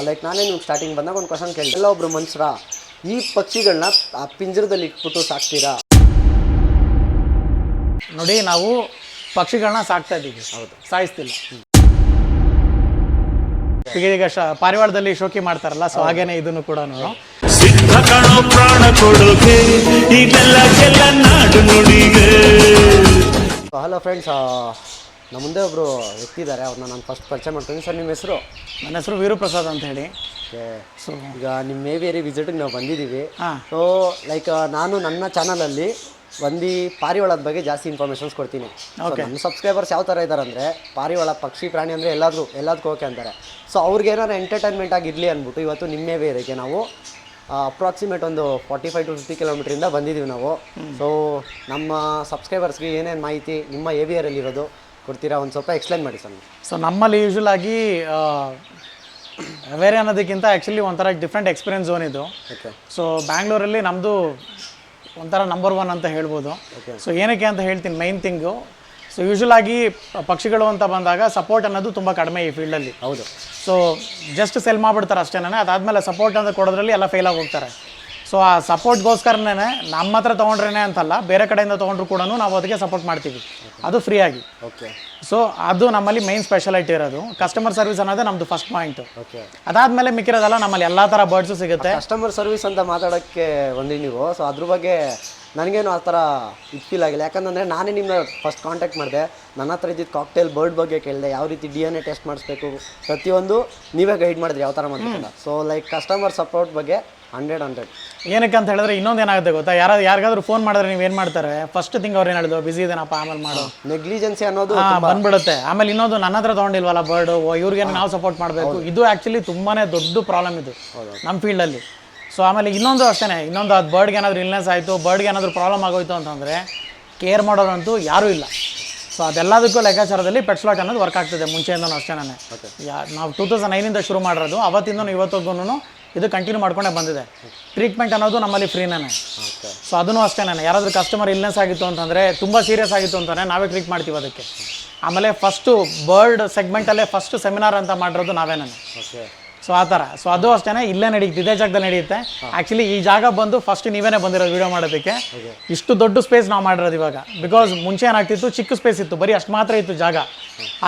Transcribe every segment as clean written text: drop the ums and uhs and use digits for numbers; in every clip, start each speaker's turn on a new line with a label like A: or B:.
A: Like ನಾನೇ ನಿಮ್ಗೆ starting ಬಂದಾಗ ಒಂದು ಕ್ವಶನ್ ಕೇಳಿದೆ, ಎಲ್ಲ ಒಬ್ರು ಮನುಷ್ಯರ ಈ ಪಕ್ಷಿಗಳನ್ನ ಆ ಪಿಂಜರದಲ್ಲಿ ಇಟ್ಬಿಟ್ಟು ಸಾಕ್ತೀರಾ?
B: ನೋಡಿ, ನಾವು ಪಕ್ಷಿಗಳನ್ನ ಸಾಕ್ತಾ ಇದ್ದೀವಿ,
A: ಹೌದು,
B: ಸಾಯಿಸ್ತಿಲ್ಲ. ಈಗ ಪಾರಿವಾಳದಲ್ಲಿ ಶೋಕಿ ಮಾಡ್ತಾರಲ್ಲ, ಸೊ ಹಾಗೇನೆ ಇದನ್ನು ಕೂಡ
A: ಹಲೋ ಫ್ರೆಂಡ್ಸ್, ನಮ್ಮ ಮುಂದೆ ಒಬ್ಬರು ವ್ಯಕ್ತಿ ಇದ್ದಾರೆ, ಅವ್ರನ್ನ ನಾನು ಫಸ್ಟ್ ಪರಿಚಯ ಮಾಡ್ತೀನಿ. ಸರ್, ನಿಮ್ಮ ಹೆಸರು?
B: ನನ್ನ ಹೆಸರು ವೀರಪ್ರಸಾದ್ ಅಂತ ಹೇಳಿ.
A: ಸೊ ಈಗ ನಿಮ್ಮ ಮೇವೇರಿ ವಿಸಿಟಿಗೆ ನಾವು ಬಂದಿದ್ದೀವಿ.
B: ಹಾಂ.
A: ಸೊ ಲೈಕ್ ನಾನು ನನ್ನ ಚಾನಲಲ್ಲಿ ಒಂದು ಪಾರಿವಾಳದ ಬಗ್ಗೆ ಜಾಸ್ತಿ ಇನ್ಫಾರ್ಮೇಷನ್ಸ್ ಕೊಡ್ತೀನಿ. ನನ್ನ ಸಬ್ಸ್ಕ್ರೈಬರ್ಸ್ ಯಾವ ಥರ ಇದ್ದಾರೆ ಅಂದರೆ, ಪಾರಿವಾಳ ಪಕ್ಷಿ ಪ್ರಾಣಿ ಅಂದರೆ ಎಲ್ಲದಕ್ಕೂ ಓಕೆ ಅಂತಾರೆ. ಸೊ ಅವ್ರಿಗೆ ಏನಾದ್ರು ಎಂಟರ್ಟೈನ್ಮೆಂಟ್ ಆಗಿರಲಿ ಅಂದ್ಬಿಟ್ಟು ಇವತ್ತು ನಿಮ್ಮ ಮೇವೇರಿಗೆ ನಾವು ಅಪ್ರಾಕ್ಸಿಮೇಟ್ ಒಂದು 45 to 50 ಕಿಲೋಮೀಟ್ರಿಂದ ಬಂದಿದ್ದೀವಿ ನಾವು. ಸೊ ನಮ್ಮ ಸಬ್ಸ್ಕ್ರೈಬರ್ಸ್ಗೆ ಏನೇನು ಮಾಹಿತಿ ನಿಮ್ಮ ಏವಿಯರಲ್ಲಿ ಇರೋದು ಕೊಡ್ತೀರಾ? ಒಂದು ಸ್ವಲ್ಪ ಎಕ್ಸ್ಪ್ಲೈನ್ ಮಾಡಿ ಸರ್.
B: ಸೊ ನಮ್ಮಲ್ಲಿ ಯೂಶ್ವಲ್ ಆಗಿ ಬೇರೆ ಅನ್ನೋದಕ್ಕಿಂತ ಆ್ಯಕ್ಚುಲಿ ಒಂಥರ ಡಿಫ್ರೆಂಟ್ ಎಕ್ಸ್ಪೀರಿಯನ್ಸ್ ಝೋನ್ ಇದು.
A: ಓಕೆ.
B: ಸೊ ಬ್ಯಾಂಗ್ಳೂರಲ್ಲಿ ನಮ್ಮದು ಒಂಥರ ನಂಬರ್ 1 ಅಂತ ಹೇಳ್ಬೋದು. ಸೊ ಏನಕ್ಕೆ ಅಂತ ಹೇಳ್ತೀನಿ, ಮೈನ್ ಥಿಂಗು, ಸೊ ಯೂಶ್ವಲ್ ಆಗಿ ಪಕ್ಷಿಗಳು ಅಂತ ಬಂದಾಗ ಸಪೋರ್ಟ್ ಅನ್ನೋದು ತುಂಬ ಕಡಿಮೆ ಈ ಫೀಲ್ಡಲ್ಲಿ.
A: ಹೌದು.
B: ಸೊ ಜಸ್ಟ್ ಸೆಲ್ ಮಾಡಿಬಿಡ್ತಾರೆ ಅಷ್ಟೇನೆ. ಅದಾದಮೇಲೆ ಸಪೋರ್ಟ್ ಅಂತ ಕೊಡೋದ್ರಲ್ಲಿ ಎಲ್ಲ ಫೇಲಾಗಿ ಹೋಗ್ತಾರೆ. ಸೊ ಆ ಸಪೋರ್ಟ್ಗೋಸ್ಕರನೇ ನಮ್ಮ ಹತ್ರ ತೊಗೊಂಡ್ರೇ ಅಂತಲ್ಲ, ಬೇರೆ ಕಡೆಯಿಂದ ತೊಗೊಂಡ್ರು ಕೂಡ ನಾವು ಅದಕ್ಕೆ ಸಪೋರ್ಟ್ ಮಾಡ್ತೀವಿ, ಅದು ಫ್ರೀಯಾಗಿ.
A: ಓಕೆ.
B: ಸೊ ಅದು ನಮ್ಮಲ್ಲಿ ಮೈನ್ ಸ್ಪೆಷಾಲಿಟಿ ಇರೋದು. ಕಸ್ಟಮರ್ ಸರ್ವಿಸ್ ಅನ್ನೋದೇ ನಮ್ಮದು ಫಸ್ಟ್ ಪಾಯಿಂಟು.
A: ಓಕೆ.
B: ಅದಾದಮೇಲೆ ಮಿಕ್ಕಿರೋದಲ್ಲ, ನಮ್ಮಲ್ಲಿ ಎಲ್ಲ ಥರ ಬರ್ಡ್ಸು ಸಿಗುತ್ತೆ.
A: ಕಸ್ಟಮರ್ ಸರ್ವಿಸ್ ಅಂತ ಮಾತಾಡೋಕ್ಕೆ ಬಂದಿರಿ ನೀವು. ಸೊ ಅದ್ರ ಬಗ್ಗೆ ನನಗೇನು ಆ ಥರ ಇದು ಫೀಲ್ ಆಗಿಲ್ಲ. ಯಾಕಂದರೆ ನಾನೇ ನಿಮ್ಮನ್ನ ಫಸ್ಟ್ ಕಾಂಟ್ಯಾಕ್ಟ್ ಮಾಡಿದೆ, ನನ್ನ ಹತ್ರ ಇದ್ದಿದ್ದು ಕಾಕ್ಟೇಲ್ ಬರ್ಡ್ ಬಗ್ಗೆ ಕೇಳಿದೆ, ಯಾವ ರೀತಿ DNA ಟೆಸ್ಟ್ ಮಾಡಿಸ್ಬೇಕು, ಪ್ರತಿಯೊಂದು ನೀವೇ ಗೈಡ್ ಮಾಡಿದ್ರಿ ಯಾವ ಥರ ಮಾಡಬೇಕಂತ. ಸೊ ಲೈಕ್ ಕಸ್ಟಮರ್ ಸಪೋರ್ಟ್ ಬಗ್ಗೆ 100.
B: ಏನಕ್ಕೆ ಅಂತ ಹೇಳಿದ್ರೆ, ಇನ್ನೊಂದು ಏನಾಗುತ್ತೆ ಗೊತ್ತಾ, ಯಾರಿಗಾದ್ರೂ ಫೋನ್ ಮಾಡಿದ್ರೆ ನೀವು ಏನು ಮಾಡ್ತಾರೆ, ಫಸ್ಟ್ ಥಿಂಗ್ ಅವ್ರು ಏನು ಹೇಳಿದ್ರು, ಬಿಸಿ ಇದೇನಪ್ಪ ಆಮೇಲೆ ಮಾಡು,
A: ನೆಗ್ಲಿಜೆನ್ಸಿ ಅನ್ನೋದು
B: ಬಂದ್ಬಿಡುತ್ತೆ. ಆಮೇಲೆ ಇನ್ನೊಂದು, ನನ್ನ ಹತ್ರ ತೊಗೊಂಡಿಲ್ವಲ್ಲ ಬರ್ಡು, ಇವ್ರಿಗೆ ನಾವು ಸಪೋರ್ಟ್ ಮಾಡಬೇಕು. ಇದು ಆ್ಯಕ್ಚುಲಿ ತುಂಬಾ ದೊಡ್ಡ ಪ್ರಾಬ್ಲಮ್ ಇದು ನಮ್ಮ ಫೀಲ್ಡಲ್ಲಿ. ಸೊ ಆಮೇಲೆ ಇನ್ನೊಂದು ಅಷ್ಟೇ, ಇನ್ನೊಂದು ಅದು ಬರ್ಡ್ಗೆ ಏನಾದರೂ ಇಲ್ನೆಸ್ ಆಯಿತು, ಬರ್ಡ್ಗೆ ಏನಾದರೂ ಪ್ರಾಬ್ಲಮ್ ಆಗೋಯ್ತು ಅಂತಂದರೆ ಕೇರ್ ಮಾಡೋರಂತೂ ಯಾರೂ ಇಲ್ಲ. ಸೊ ಅದೆಲ್ಲದಕ್ಕೂ ಲೆಕ್ಕಾಚಾರದಲ್ಲಿ ಪೆಟ್ಸ್ಲಾಟ್ ಅನ್ನೋದು ವರ್ಕ್ ಆಗ್ತದೆ ಮುಂಚೆಯಿಂದನೂ ಅಷ್ಟೇ. ನಾವು 2009 ಶುರು ಮಾಡಿರೋದು, ಅವತ್ತಿಂದನೂ ಇವತ್ತಿಗೂ ಇದು ಕಂಟಿನ್ಯೂ ಮಾಡ್ಕೊಂಡೇ ಬಂದಿದೆ. ಟ್ರೀಟ್ಮೆಂಟ್ ಅನ್ನೋದು ನಮ್ಮಲ್ಲಿ ಫ್ರೀನೇ. ಸೊ ಅದೂ ಅಷ್ಟೇ, ಯಾರಾದರೂ ಕಸ್ಟಮರ್ ಇಲ್ನೆಸ್ ಆಗಿತ್ತು ಅಂತಂದರೆ, ತುಂಬ ಸೀರಿಯಸ್ ಆಗಿತ್ತು ಅಂತಂದರೆ ನಾವೇ ಟ್ರೀಟ್ ಮಾಡ್ತೀವಿ ಅದಕ್ಕೆ. ಆಮೇಲೆ ಫಸ್ಟು ಬರ್ಡ್ ಸೆಗ್ಮೆಂಟಲ್ಲೇ ಫಸ್ಟ್ ಸೆಮಿನಾರ್ ಅಂತ ಮಾಡಿರೋದು ನಾವೇ. ಸೊ ಆ ಥರ. ಸೊ ಅದು ಅಷ್ಟೇ, ಇಲ್ಲೇ ನಡೆಯುತ್ತೆ, ಇದೇ ಜಾಗದಲ್ಲಿ ನಡೆಯುತ್ತೆ. ಆ್ಯಕ್ಚುಲಿ ಈ ಜಾಗ ಬಂದು ಫಸ್ಟ್ ನೀವೇ ಬಂದಿರೋದು ವೀಡಿಯೋ ಮಾಡೋದಕ್ಕೆ. ಇಷ್ಟು ದೊಡ್ಡ ಸ್ಪೇಸ್ ನಾವು ಮಾಡಿರೋದು ಇವಾಗ. ಬಿಕಾಸ್ ಮುಂಚೆ ಏನಾಗ್ತಿತ್ತು, ಚಿಕ್ಕ ಸ್ಪೇಸ್ ಇತ್ತು, ಬರೀ ಅಷ್ಟು ಮಾತ್ರ ಇತ್ತು ಜಾಗ.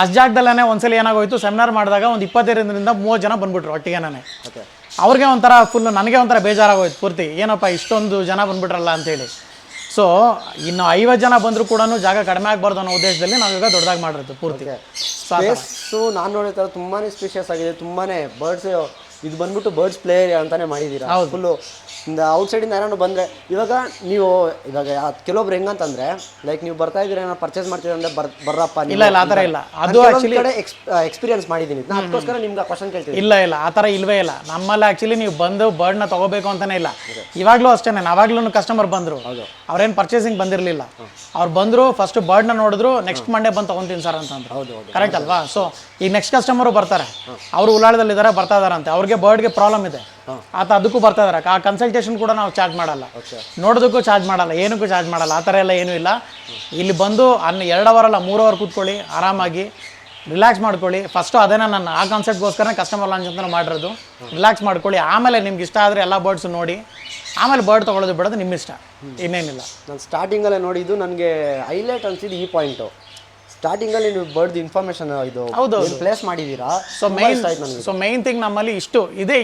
B: ಅಷ್ಟು ಜಾಗದಲ್ಲೇ ಒಂದ್ಸಲ ಏನಾಗೋಯ್ತು, ಸೆಮಿನಾರ್ ಮಾಡಿದಾಗ ಒಂದು 25ರಿಂದ 30 ಜನ ಬಂದ್ಬಿಟ್ರು ಒಟ್ಟಿಗೆನೇ. ಅವ್ರಿಗೆ ಒಂಥರ ಫುಲ್ಲು, ನನಗೆ ಒಂಥರ ಬೇಜಾರಾಗೋಯ್ತು ಪೂರ್ತಿ, ಏನಪ್ಪ ಇಷ್ಟೊಂದು ಜನ ಬಂದ್ಬಿಟ್ರಲ್ಲ ಅಂತೇಳಿ. ಸೊ ಇನ್ನು 50 ಜನ ಬಂದರೂ ಕೂಡ ಜಾಗ ಕಡಿಮೆ ಆಗಬಾರ್ದು ಅನ್ನೋ ಉದ್ದೇಶದಲ್ಲಿ ನಾವೀಗ ದೊಡ್ಡದಾಗಿ ಮಾಡಿರೋದು ಪೂರ್ತಿ.
A: ಸ್ಪೇಸು ನಾನು ನೋಡಿದ ತುಂಬಾ ಸ್ಪೇಷಿಯಸ್ ಆಗಿದೆ, ತುಂಬಾ ಬರ್ಡ್ಸ್. ಇದು ಬಂದ್ಬಿಟ್ಟು ಬರ್ಡ್ಸ್ ಪ್ಲೇ ಅಂತಾನೆ ಮಾಡಿದ್ದೀರಾ ಫುಲ್ಲು. ಔಟ್ಸೈಡಿಂದ ಯಾರು ಬಂದರೆ, ಇವಾಗ ಕೆಲವೊಬ್ರು ಹೆಂಗಂತಂದರೆ, ಲೈಕ್ ನೀವು ಬರ್ತಾ ಇದ್ದೀರಾ, ಏನೋ ಪರ್ಚೇಸ್ ಮಾಡ್ತೀರಾ ಅಂದರೆ ಬರ್ರಪ್ಪ.
B: ಇಲ್ಲ ಆ ಥರ ಇಲ್ಲ. ಅದು ಆ್ಯಕ್ಚುಲಿ
A: ಕಡೆ ಎಕ್ಸ್ಪೀರಿಯನ್ಸ್ ಮಾಡಿದ್ದೀನಿ, ಅದಕ್ಕೋಸ್ಕರ ನಿಮ್ಗೆ ಕ್ವಶನ್ ಕೇಳ್ತೀನಿ.
B: ಇಲ್ಲ ಆ ಥರ ಇಲ್ವೇ ಇಲ್ಲ ನಮ್ಮಲ್ಲಿ. ಆ್ಯಕ್ಚುಲಿ ನೀವು ಬಂದು ಬರ್ಡ್ನ ತೊಗೋಬೇಕು ಅಂತಲೇ ಇಲ್ಲ. ಇವಾಗಲೂ ಅಷ್ಟೇ, ಆವಾಗಲೂ ಕಸ್ಟಮರ್ ಬಂದರು, ಅವ್ರೇನು ಪರ್ಚೇಸಿಂಗ್ ಬಂದಿರಲಿಲ್ಲ. ಅವ್ರು ಬಂದರು, ಫಸ್ಟ್ ಬರ್ಡ್ನ ನೋಡಿದ್ರು, ನೆಕ್ಸ್ಟ್ ಮಂಡೇ ಬಂದು ತೊಗೊತೀನಿ ಸರ್ ಅಂತಂದ್ರು. ಕರೆಕ್ಟ್ ಅಲ್ವಾ? ಸೊ ಈಗ ನೆಕ್ಸ್ಟ್ ಕಸ್ಟಮರು ಬರ್ತಾರೆ, ಅವರು ಉಳ್ಳಾಳದಲ್ಲಿದ್ದಾರೆ, ಬರ್ತಾ ಇದಾರಂತೆ, ಅವ್ರಿಗೆ ಬರ್ಡ್ಗೆ ಪ್ರಾಬ್ಲಮ್ ಇದೆ, ಅದಕ್ಕೂ ಬರ್ತಾ ಇದಾರೆ. ಆ ಕನ್ಸಲ್ಟೇಷನ್ ಕೂಡ ನಾವು ಚಾರ್ಜ್ ಮಾಡಲ್ಲ, ನೋಡೋದಕ್ಕೂ ಚಾರ್ಜ್ ಮಾಡಲ್ಲ, ಏನಕ್ಕೂ ಚಾರ್ಜ್ ಮಾಡಲ್ಲ. ಆ ಥರ ಎಲ್ಲ ಏನೂ ಇಲ್ಲ. ಇಲ್ಲಿ ಬಂದು 2 ಅವರ್ ಅಲ್ಲ 3 ಅವರ್ ಕೂತ್ಕೊಳ್ಳಿ, ಆರಾಮಾಗಿ ರಿಲ್ಯಾಕ್ಸ್ ಮಾಡ್ಕೊಳ್ಳಿ. ಫಸ್ಟು ಅದೇನ ನಾನು ಆ ಕಾನ್ಸೆಪ್ಟ್ಗೋಸ್ಕರ ಕಸ್ಟಮರ್ ಲಾಂಚ್ ಅಂತ ಮಾಡಿರೋದು. ರಿಲ್ಯಾಕ್ಸ್ ಮಾಡ್ಕೊಳ್ಳಿ, ಆಮೇಲೆ ನಿಮ್ಗೆ ಇಷ್ಟ ಆದರೆ ಎಲ್ಲ ಬರ್ಡ್ಸು ನೋಡಿ, ಆಮೇಲೆ ಬರ್ಡ್ ತೊಗೊಳ್ಳೋದು ಬಿಡೋದು ನಿಮ್ಮ ಇಷ್ಟ, ಇನ್ನೇನಿಲ್ಲ. ನಾನು
A: ಸ್ಟಾರ್ಟಿಂಗಲ್ಲೇ ನೋಡಿದ್ದು, ನನಗೆ ಹೈಲೈಟ್ ಅನಿಸಿದ್ದು ಈ ಪಾಯಿಂಟು. ಸ್ಟಾರ್ಟಿಂಗಲ್ಲಿ ನೀವು ಬರ್ಡ್ ಇನ್ಫಾರ್ಮೇಷನ್ ಇದು
B: ಹೌದು
A: ಪ್ಲೇಸ್ ಮಾಡಿದ್ದೀರಾ.
B: ಸೊ ಮೈನ್ ಥಿಂಗ್ ನಮ್ಮಲ್ಲಿ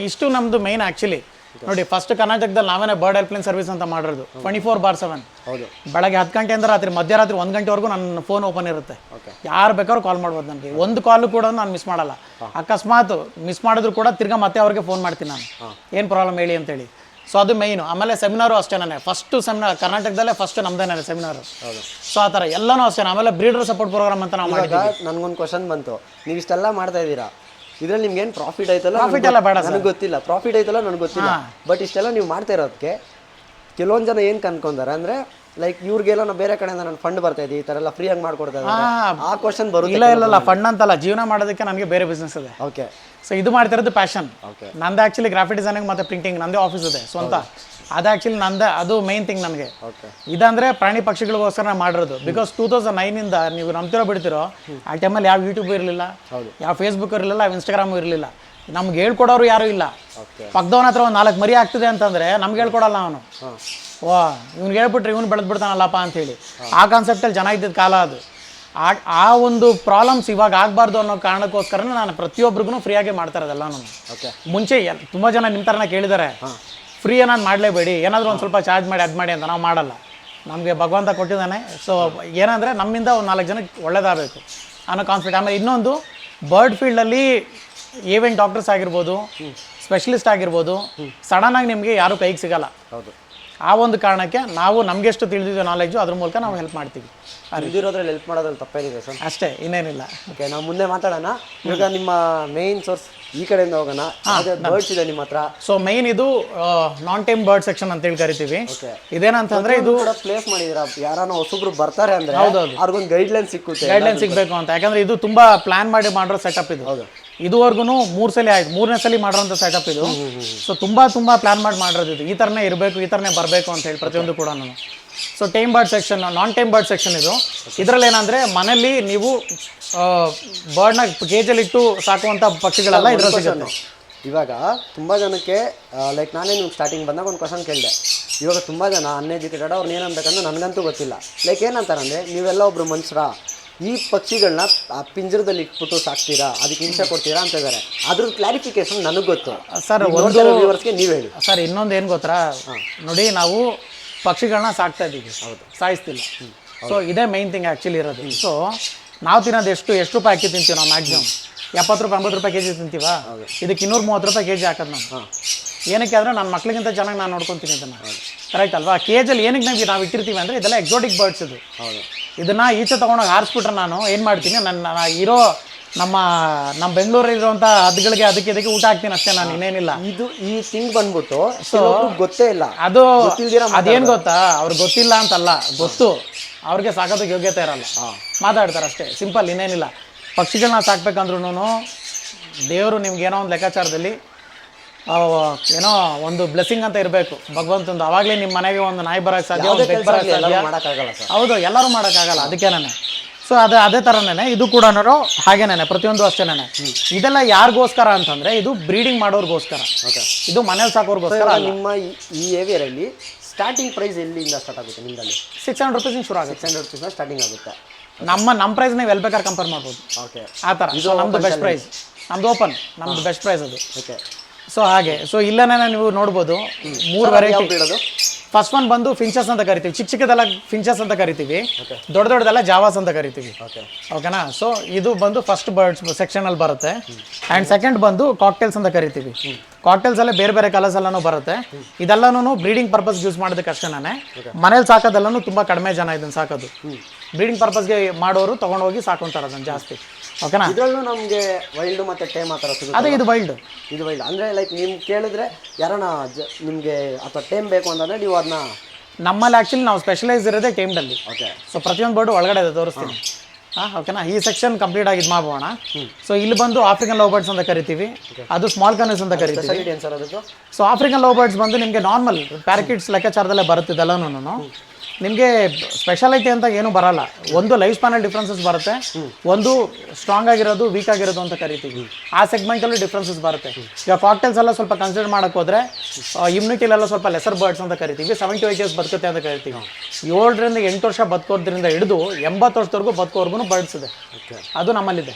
B: ಇಷ್ಟು ನಮ್ಮದು ಮೈನ್. ಆ್ಯಕ್ಚುಲಿ ನೋಡಿ, ಫಸ್ಟ್ ಕರ್ನಾಟಕದಲ್ಲಿ ನಾವೇ ಬರ್ಡ್ ಹೆಲ್ಪ್ಲೈನ್ ಸರ್ವಿಸ್ ಅಂತ ಮಾಡಿರೋದು 24/7.
A: ಹೌದು. ಬೆಳಗ್ಗೆ
B: 10 ಗಂಟೆಯಿಂದ ಮಧ್ಯರಾತ್ರಿ 1 ಗಂಟೆವರೆಗೂ ನನ್ನ ಫೋನ್ ಓಪನ್ ಇರುತ್ತೆ. ಯಾರು ಬೇಕಾದ್ರೂ ಕಾಲ್ ಮಾಡ್ಬೋದು ನನಗೆ. ಒಂದು ಕಾಲು ಕೂಡ ನಾನು ಮಿಸ್ ಮಾಡಲ್ಲ. ಅಕಸ್ಮಾತ್ ಮಿಸ್ ಮಾಡಿದ್ರು ಕೂಡ ತಿರ್ಗಾ ಮತ್ತೆ ಅವ್ರಿಗೆ ಫೋನ್ ಮಾಡ್ತೀನಿ ನಾನು, ಏನು ಪ್ರಾಬ್ಲಮ್ ಹೇಳಿ ಅಂತೇಳಿ. ಸೊ ಅದು ಮೈನು. ಆಮೇಲೆ ಸೆಮಿನಾರು ಅಷ್ಟೇ, ಫಸ್ಟು ಸೆಮಿನಾರ್ ಕರ್ನಾಟಕದಲ್ಲೇ ಫಸ್ಟ್ ನಮ್ದೇ ಸೆಮಿನಾರು. ಸೊ ಆ ಥರ ಎಲ್ಲನೂ ಅಷ್ಟೇ. ಆಮೇಲೆ ಬ್ರೀಡರ್ ಸಪೋರ್ಟ್ ಪ್ರೋಗ್ರಾಮ್ ಅಂತ ನಾವು ಮಾಡಿದ್ವಿ.
A: ನನಗೊಂದು ಕ್ವಶನ್ ಬಂತು, ನೀವು ಇಷ್ಟೆಲ್ಲ ಮಾಡ್ತಾ ಇದ್ದೀರಾ, ಇದ್ರಲ್ಲಿ ನಿಮ್ಗೆ ಏನು ಪ್ರಾಫಿಟ್ ಆಯ್ತಲ್ಲ?
B: ಪ್ರಾಫಿಟ್ ಎಲ್ಲ ಬೇಡ,
A: ನನಗೆ ಗೊತ್ತಿಲ್ಲ. ಪ್ರಾಫಿಟ್ ಆಯ್ತಲ್ಲ ನನಗೆ ಗೊತ್ತಿಲ್ಲ. ಬಟ್ ಇಷ್ಟೆಲ್ಲ ನೀವು ಮಾಡ್ತಾ ಇರೋದಕ್ಕೆ ಕೆಲವೊಂದು ಜನ ಏನು ಕನ್ಕೊಂತಾರೆ ಅಂದರೆ, ಲೈಕ್ ಇವ್ರಿಗೆಲ್ಲ ನಾವು ಬೇರೆ ಕಡೆಯಿಂದ ನಾನು ಫಂಡ್ ಬರ್ತಾ ಇದ್ದೀವಿ, ಈ ಥರ ಎಲ್ಲ ಫ್ರೀಯಾಗಿ ಮಾಡ್ಕೊಡ್ತಾ ಇದ್ದಾರೆ, ಆ ಕ್ವಶನ್ ಬರುತ್ತೆ.
B: ಇಲ್ಲ ಫಂಡ್ ಅಂತಲ್ಲ, ಜೀವನ ಮಾಡೋದಕ್ಕೆ ನನಗೆ ಬೇರೆ ಬಿಸ್ನೆಸ್ ಇದೆ.
A: ಓಕೆ.
B: ಸೊ ಇದು ಮಾಡ್ತಿರೋದು ಪ್ಯಾಷನ್. ನಂದು ಆ್ಯಕ್ಚುಲಿ ಗ್ರಾಫಿಕ್ ಡಿಸೈನಿಂಗ್ ಮತ್ತು ಪ್ರಿಂಟಿಂಗ್, ನಂದೇ ಆಫೀಸ್ ಇದೆ ಸ್ವಂತ. ಅದು ಆ್ಯಕ್ಚುಲಿ ಅದು ಮೈನ್ ಥಿಂಗ್ ನನಗೆ. ಇದಂದರೆ ಪ್ರಾಣಿ ಪಕ್ಷಿಗಳಿಗೋಸ್ಕರ ನಾನು ಮಾಡಿರೋದು. ಬಿಕಾಸ್ 2009ಇಂದ ನೀವು ನಂಬ್ತಿರೋ ಬಿಡ್ತಿರೋ, ಆ ಟೈಮಲ್ಲಿ ಯಾವ ಯೂಟ್ಯೂಬ್ ಇರಲಿಲ್ಲ, ಯಾವ ಫೇಸ್ಬುಕ್ ಇರಲಿಲ್ಲ, ಯಾವ ಇನ್ಸ್ಟಾಗ್ರಾಮು ಇರಲಿಲ್ಲ. ನಮ್ಗೆ ಹೇಳ್ಕೊಡೋರು ಯಾರೂ ಇಲ್ಲ.
A: ಓಕೆ
B: ಪಕ್ಕದವನ ಹತ್ರ ಒಂದು 4 ಮರಿ ಆಗ್ತಿದೆ ಅಂತಂದರೆ ನಮ್ಗೆ ಹೇಳ್ಕೊಡಲ್ಲ ಅವನು.
A: ಹಾಂ
B: ವಾ ಇವ್ನಿಗೆ ಹೇಳ್ಬಿಟ್ರೆ ಇವ್ನು ಬೆಳೆದ್ಬಿಡ್ತಾನಲ್ಲಪ್ಪ ಅಂತೇಳಿ ಆ ಕಾನ್ಸೆಪ್ಟಲ್ಲಿ ಜನ ಇದ್ದಿದ್ದ ಕಾಲ ಅದು. ಆ ಒಂದು ಪ್ರಾಬ್ಲಮ್ಸ್ ಇವಾಗ ಆಗಬಾರ್ದು ಅನ್ನೋ ಕಾರಣಕ್ಕೋಸ್ಕರ ನಾನು ಪ್ರತಿಯೊಬ್ಬರಿಗೂ ಫ್ರೀಯಾಗಿ ಮಾಡ್ತಾ ಇರೋದೆಲ್ಲ ನಾನು.
A: ಓಕೆ
B: ಮುಂಚೆ ತುಂಬ ಜನ ನಿಮ್ಮ ಥರನ ಕೇಳಿದ್ದಾರೆ, ಫ್ರೀ ಏನಾದ್ರು ಮಾಡಲೇಬೇಡಿ, ಏನಾದರೂ ಒಂದು ಸ್ವಲ್ಪ ಚಾರ್ಜ್ ಮಾಡಿ ಅದು ಮಾಡಿ ಅಂತ. ನಾವು ಮಾಡಲ್ಲ, ನಮಗೆ ಭಗವಂತ ಕೊಟ್ಟಿದ್ದಾನೆ. ಸೊ ಏನಂದರೆ ನಮ್ಮಿಂದ ಒಂದು 4 ಜನಕ್ಕೆ ಒಳ್ಳೇದಾಗಬೇಕು ಅನ್ನೋ ಕಾನ್ಸೆಪ್ಟ್. ಆಮೇಲೆ ಇನ್ನೊಂದು ಬರ್ಡ್ ಫೀಲ್ಡಲ್ಲಿ ಏವೆನ್ ಡಾಕ್ಟರ್ಸ್ ಆಗಿರ್ಬೋದು, ಸ್ಪೆಷಲಿಸ್ಟ್ ಆಗಿರ್ಬೋದು, ಸಡನ್ನಾಗಿ ನಿಮಗೆ ಯಾರೂ ಕೈಗೆ ಸಿಗಲ್ಲ.
A: ಹೌದು.
B: ಆ ಒಂದು ಕಾರಣಕ್ಕೆ ನಾವು ನಮಗೆಷ್ಟು ತಿಳಿದಿದ್ದು ನಾಲೆಜು ಅದ್ರ ಮೂಲಕ ನಾವು ಹೆಲ್ಪ್ ಮಾಡ್ತೀವಿ.
A: ಇದಿರೋದ್ರಲ್ಲಿ ಹೆಲ್ಪ್ ಮಾಡೋದ್ರಲ್ಲಿ ತಪ್ಪೇನಿದೆ ಸರ್?
B: ಅಷ್ಟೇ, ಇನ್ನೇನಿಲ್ಲ.
A: ಓಕೆ, ನಾವು ಮುಂದೆ ಮಾತಾಡೋಣ. ಇವಾಗ ನಿಮ್ಮ ಮೇನ್ ಸೋರ್ಸ್ ಈ ಕಡೆಯಿಂದ ಹೋಗೋಣ. ಬರ್ಡ್ಸ್ ಇದೆ ನಿಮ್ಮ ಹತ್ರ.
B: ಸೊ ಮೈನ್ ಇದು ನಾನ್ ಟೈಮ್ ಬರ್ಡ್ ಸೆಕ್ಷನ್ ಅಂತೇಳಿ ಕರಿತೀವಿ.
A: ಓಕೆ,
B: ಇದೇನಂತಂದ್ರೆ ಇದು
A: ಕೂಡ ಪ್ಲೇಸ್ ಮಾಡಿದ್ದೀರಾ, ಯಾರನ್ನ ಹೊಸಬ್ರು ಬರ್ತಾರೆ ಅಂದ್ರೆ
B: ಹೌದೌದು
A: ಅವ್ರಿಗೊಂದು ಗೈಡ್ಲೈನ್ ಸಿಕ್ಕುತ್ತೆ,
B: ಗೈಡ್ಲೈನ್ ಸಿಗಬೇಕು ಅಂತ. ಯಾಕಂದ್ರೆ ಇದು ತುಂಬಾ ಪ್ಲಾನ್ ಮಾಡಿರೋ ಸೆಟಪ್ ಇದು.
A: ಹೌದು.
B: ಇದುವರೆಗೂ 3 ಸಲ ಆಯ್ತು, 3ನೇ ಸಲ ಮಾಡಿರೋಂಥ ಸೆಟಪ್ ಇದು. ಸೊ ತುಂಬಾ ಪ್ಲಾನ್ ಮಾಡಿರೋದು ಇದು. ಈ ಥರನೇ ಇರಬೇಕು, ಈ ಥರನೇ ಬರಬೇಕು ಅಂತ ಹೇಳಿ ಪ್ರತಿಯೊಂದು ಕೂಡ. ಸೊ ಟೈಮ್ ಬರ್ಡ್ ಸೆಕ್ಷನ್, ನಾನ್ ಟೈಮ್ ಬರ್ಡ್ ಸೆಕ್ಷನ್ ಇದು. ಇದರಲ್ಲಿ ಏನಂದರೆ ಮನೇಲಿ ನೀವು ಬರ್ಡ್ನ ಕೇಜಲ್ಲಿಟ್ಟು ಸಾಕುವಂಥ ಪಕ್ಷಿಗಳೆಲ್ಲ ಇದ್ರಲ್ಲಿ ಸಿಗುತ್ತೆ.
A: ಇವಾಗ ತುಂಬ ಜನಕ್ಕೆ ಲೈಕ್ ನಾನೇ ನಿಮ್ಗೆ ಸ್ಟಾರ್ಟಿಂಗ್ ಬಂದಾಗ ಒಂದು ಕ್ವಶನ್ ಕೇಳಿದೆ. ಇವಾಗ ತುಂಬ ಜನ ಅನ್ಎಜುಕೇಟೆಡ್ ಅವ್ರನ್ನ ಏನಂತಕ್ಕಂದ್ರೆ ನನಗಂತೂ ಗೊತ್ತಿಲ್ಲ. ಲೈಕ್ ಏನಂತಾರಂದರೆ, ನೀವೆಲ್ಲ ಒಬ್ರು ಮನುಷ್ಯರ ಈ ಪಕ್ಷಿಗಳನ್ನ ಆ ಪಿಂಜರದಲ್ಲಿ ಇಟ್ಬಿಟ್ಟು ಸಾಕ್ತೀರಾ, ಅದಕ್ಕೆ ಹಿಂಸೆ ಕೊಡ್ತೀರಾ ಅಂತ ಇದ್ದಾರೆ. ಅದ್ರ ಕ್ಲಾರಿಫಿಕೇಶನ್ ನನಗೆ ಗೊತ್ತು
B: ಸರ್.
A: ವ್ಯೂವರ್ಸ್ಗೆ ನೀವು ಹೇಳಿ
B: ಸರ್. ಇನ್ನೊಂದು ಏನು ಗೊತ್ತಾ ನೋಡಿ, ನಾವು ಪಕ್ಷಿಗಳನ್ನ ಸಾಕ್ತಾ ಇದ್ದೀವಿ, ಸಾಯಿಸ್ತಿಲ್ಲ. ಸೊ ಇದೇ ಮೈನ್ ಥಿಂಗ್ ಆ್ಯಕ್ಚುಲಿ ಇರೋದು. ಸೊ ನಾವು ತಿನ್ನೋದು ಎಷ್ಟು ರೂಪಾಯಿ ಅಕ್ಕಿ ತಿಂತೀವಿ ನಾವು? ಮ್ಯಾಕ್ಸಿಮಮ್ 70 ರೂಪಾಯಿ 80 ರೂಪಾಯಿ ಕೆಜಿ ತಿಂತೀವ. ಇದಕ್ಕೆ 230 ರೂಪಾಯಿ ಕೆಜಿ ಹಾಕೋದು ನಾವು. ಏನಕ್ಕೆ ಅಂದರೆ ನನ್ನ ಮಕ್ಳಿಗಿಂತ ಚೆನ್ನಾಗಿ ನಾನು ನೋಡ್ಕೊತೀನಿ ಇದನ್ನು. ಕರೆಕ್ಟ್ ಅಲ್ವಾ? ಕೇಜಲ್ಲಿ ಏನಕ್ಕೆ ನಾವು ಇಟ್ಟಿರ್ತೀವಿ ಅಂದರೆ ಇದೆಲ್ಲ ಎಕ್ಸಾಟಿಕ್ ಬರ್ಡ್ಸ್ ಇದು. ಇದನ್ನು ಈಚೆ ತೊಗೊಂಡೋಗಿ ಹಾರಿಸ್ಬಿಟ್ರೆ ನಾನು ಏನು ಮಾಡ್ತೀನಿ, ನನ್ನ ಇರೋ ನಮ್ಮ ಬೆಂಗಳೂರಲ್ಲಿರುವಂಥ ಹದ್ದುಗಳಿಗೆ ಅದಕ್ಕೆ ಊಟ ಹಾಕ್ತೀನಿ ಅಷ್ಟೇ, ನಾನು ಇನ್ನೇನಿಲ್ಲ.
A: ಇದು ಈ ಥಿಂಗ್ ಬಂದ್ಬಿಟ್ಟು ಸೊ ಗೊತ್ತೇ ಇಲ್ಲ.
B: ಅದು ಅದೇನು ಗೊತ್ತಾ, ಅವ್ರಿಗೆ ಗೊತ್ತಿಲ್ಲ ಅಂತಲ್ಲ, ಗೊತ್ತು, ಅವ್ರಿಗೆ ಸಾಕೋದಕ್ಕೆ ಯೋಗ್ಯತೆ ಇರಲ್ಲ, ಮಾತಾಡ್ತಾರೆ ಅಷ್ಟೇ, ಸಿಂಪಲ್, ಇನ್ನೇನಿಲ್ಲ. ಪಕ್ಷಿಗಳನ್ನ ಸಾಕ್ಬೇಕಂದ್ರೂ ದೇವರು ನಿಮ್ಗೆ ಏನೋ ಒಂದು ಲೆಕ್ಕಾಚಾರದಲ್ಲಿ ಏನೋ ಒಂದು ಬ್ಲೆಸ್ಸಿಂಗ್ ಅಂತ ಇರಬೇಕು ಭಗವಂತಂದು. ಅವಾಗಲೇ ನಿಮ್ಮ ಮನೆಗೆ ಒಂದು ನಾಯಿ ಬರೋಕ್ಕೆ ಸಾಧ್ಯ, ಒಂದು ಬೆಕ್ ಬರೋಕ್ಕೆ ಸಾಧ್ಯ. ಹೌದು, ಎಲ್ಲರೂ ಮಾಡೋಕ್ಕಾಗಲ್ಲ, ಅದಕ್ಕೇನೆ. ಸೊ ಅದೇ ಥರನೇ ಇದು ಕೂಡ ಹಾಗೇನೆ, ಪ್ರತಿಯೊಂದು ಅಷ್ಟೇನೆ. ಇದೆಲ್ಲ ಯಾರಿಗೋಸ್ಕರ ಅಂತಂದರೆ ಇದು ಬ್ರೀಡಿಂಗ್ ಮಾಡೋರ್ಗೋಸ್ಕರ, ಇದು ಮನೇಲಿ ಸಾಕೋರ್ಗೋಸ್ಕರ.
A: ನಿಮ್ಮ ಈ ಏರಿಯಾದಲ್ಲಿ ಸ್ಟಾರ್ಟಿಂಗ್ ಪ್ರೈಸ್ ಎಲ್ಲಿಂದ ಸ್ಟಾರ್ಟ್ ಆಗುತ್ತೆ ನಿಮ್ಮಲ್ಲಿ?
B: 600 ರೂಪೀಸಿಂದ ಶುರು ಆಗುತ್ತೆ.
A: 600 ರೂಪೀಸ್ನ ಸ್ಟಾರ್ಟಿಂಗ್ ಆಗುತ್ತೆ.
B: ನಮ್ಮ ಪ್ರೈಸ್ ನೀವು ಎಲ್ಲಿ ಬೇಕಾದ್ರೆ ಕಂಪೇರ್ ಮಾಡ್ಬೋದು.
A: ಓಕೆ,
B: ಆ ಥರ. ಇದು ನಮ್ಮದು ಬೆಸ್ಟ್ ಪ್ರೈಸ್, ನಮ್ದು ಓಪನ್, ನಮ್ಮದು ಬೆಸ್ಟ್ ಪ್ರೈಸ್ ಅದು.
A: ಓಕೆ.
B: ಸೊ ಹಾಗೆ. ಸೊ ಇಲ್ಲನೇ ನೀವು ನೋಡ್ಬೋದು 3 ವೆರೈಟಿ. ಫಸ್ಟ್ ಒನ್ ಬಂದು ಫಿಂಚಸ್ ಅಂತ ಕರಿತೀವಿ, ಚಿಕ್ಕದೆಲ್ಲ ಫಿಂಚಸ್ ಅಂತ ಕರಿತೀವಿ, ದೊಡ್ಡದೆಲ್ಲ ಜಾವಾಸ್ ಅಂತ ಕರಿತೀವಿ. ಓಕೆನಾ? ಸೊ ಇದು ಬಂದು ಫಸ್ಟ್ ಬರ್ಡ್ಸ್ ಸೆಕ್ಷನಲ್ಲಿ ಬರುತ್ತೆ. ಆ್ಯಂಡ್ ಸೆಕೆಂಡ್ ಬಂದು ಕಾಕ್ಟೇಲ್ಸ್ ಅಂತ ಕರಿತೀವಿ. ಕಾಕ್ಟೇಲ್ಸ್ ಅಲ್ಲೇ ಬೇರೆ ಬೇರೆ ಕಲರ್ಸ್ ಎಲ್ಲನೂ ಬರುತ್ತೆ. ಇದೆಲ್ಲನೂ ಬ್ರೀಡಿಂಗ್ ಪರ್ಪಸ್ ಯೂಸ್ ಮಾಡೋದಕ್ಕೆ ಅಷ್ಟೇನೆ. ಮನೇಲಿ ಸಾಕೋದೆಲ್ಲನೂ ತುಂಬ ಕಡಿಮೆ ಜನ ಇದನ್ನು ಸಾಕೋದು. ಬ್ರೀಡಿಂಗ್ ಪರ್ಪಸ್ಗೆ ಮಾಡೋರು ತೊಗೊಂಡೋಗಿ ಸಾಕೊಂತಾರೆ ಅದನ್ನು ಜಾಸ್ತಿ. ಓಕೆನಾ?
A: ಇದರಲ್ಲೂ ನಮಗೆ ವೈಲ್ಡ್ ಮತ್ತು ಟೇಮ್ ಆ ಥರ ಸಿಗುತ್ತೆ.
B: ಅದೇ ಇದು ವೈಲ್ಡ್.
A: ಇದು ವೈಲ್ಡ್ ಅಂದರೆ ಲೈಕ್ ನಿಮ್ಗೆ ಕೇಳಿದ್ರೆ ಯಾರನ್ನ ನಿಮಗೆ ಅಥವಾ ಟೇಮ್ ಬೇಕು ಅಂತಂದರೆ ನೀವು ಅದನ್ನ
B: ನಮ್ಮಲ್ಲಿ ಆ್ಯಕ್ಚುಲಿ ನಾವು ಸ್ಪೆಷಲೈಸ್ ಇರೋದೇ ಟೇಮ್ಡಲ್ಲಿ.
A: ಓಕೆ.
B: ಸೊ ಪ್ರತಿಯೊಂದು ಬರ್ಡು ಒಳಗಡೆ ಇದೆ, ತೋರಿಸ್ತೀನಿ. ಓಕೆನಾ? ಈ ಸೆಕ್ಷನ್ ಕಂಪ್ಲೀಟ್ ಆಗಿ ಇದು ಮಾಡೋಣ. ಸೊ ಇಲ್ಲಿ ಬಂದು ಆಫ್ರಿಕನ್ ಲವ್ ಬರ್ಡ್ಸ್ ಅಂತ ಕರಿತೀವಿ, ಅದು ಸ್ಮಾಲ್ ಕನಸ್ ಅಂತ ಕರಿತೀವಿ. ಸೊ ಆಫ್ರಿಕನ್ ಲವ್ ಬರ್ಡ್ಸ್ ಬಂದು ನಿಮಗೆ ನಾರ್ಮಲ್ ಪ್ಯಾರಕಿಟ್ಸ್ ಲೆಕ್ಕಾಚಾರದಲ್ಲೇ ಬರುತ್ತಿದ್ದೆಲ್ಲನೂ. ನಿಮಗೆ ಸ್ಪೆಷಾಲಿಟಿ ಅಂತ ಏನೂ ಬರಲ್ಲ. ಒಂದು ಲೈಫ್ ಸ್ಪ್ಯಾನಲ್ಲಿ ಡಿಫ್ರೆನ್ಸಸ್ ಬರುತ್ತೆ, ಒಂದು ಸ್ಟ್ರಾಂಗ್ ಆಗಿರೋದು, ವೀಕ್ ಆಗಿರೋದು ಅಂತ ಕರಿತೀವಿ. ಆ ಸೆಗ್ಮೆಂಟಲ್ಲೂ ಡಿಫ್ರೆನ್ಸಸ್ ಬರುತ್ತೆ. ಈಗ ಕಾಕ್ಟೇಲ್ಸ್ ಎಲ್ಲ ಸ್ವಲ್ಪ ಕನ್ಸಿಡರ್ ಮಾಡೋಕ್ಕೆ ಹೋದರೆ ಇಮ್ಯುನಿಟಿಲೆಲ್ಲ ಸ್ವಲ್ಪ ಲೆಸರ್ ಬರ್ಡ್ಸ್ ಅಂತ ಕರಿತೀವಿ. 7 to 8 years ಬದುಕುತ್ತೆ ಅಂತ ಕರಿತೀವಿ. 7 ರಿಂದ 8 ವರ್ಷ ಬದುಕೋದ್ರಿಂದ ಹಿಡಿದು 80 ವರ್ಷದವರೆಗೂ ಬದುಕೋವರೆಗೂ ಬರ್ಡ್ಸ್ ಇದೆ, ಅದು ನಮ್ಮಲ್ಲಿದೆ.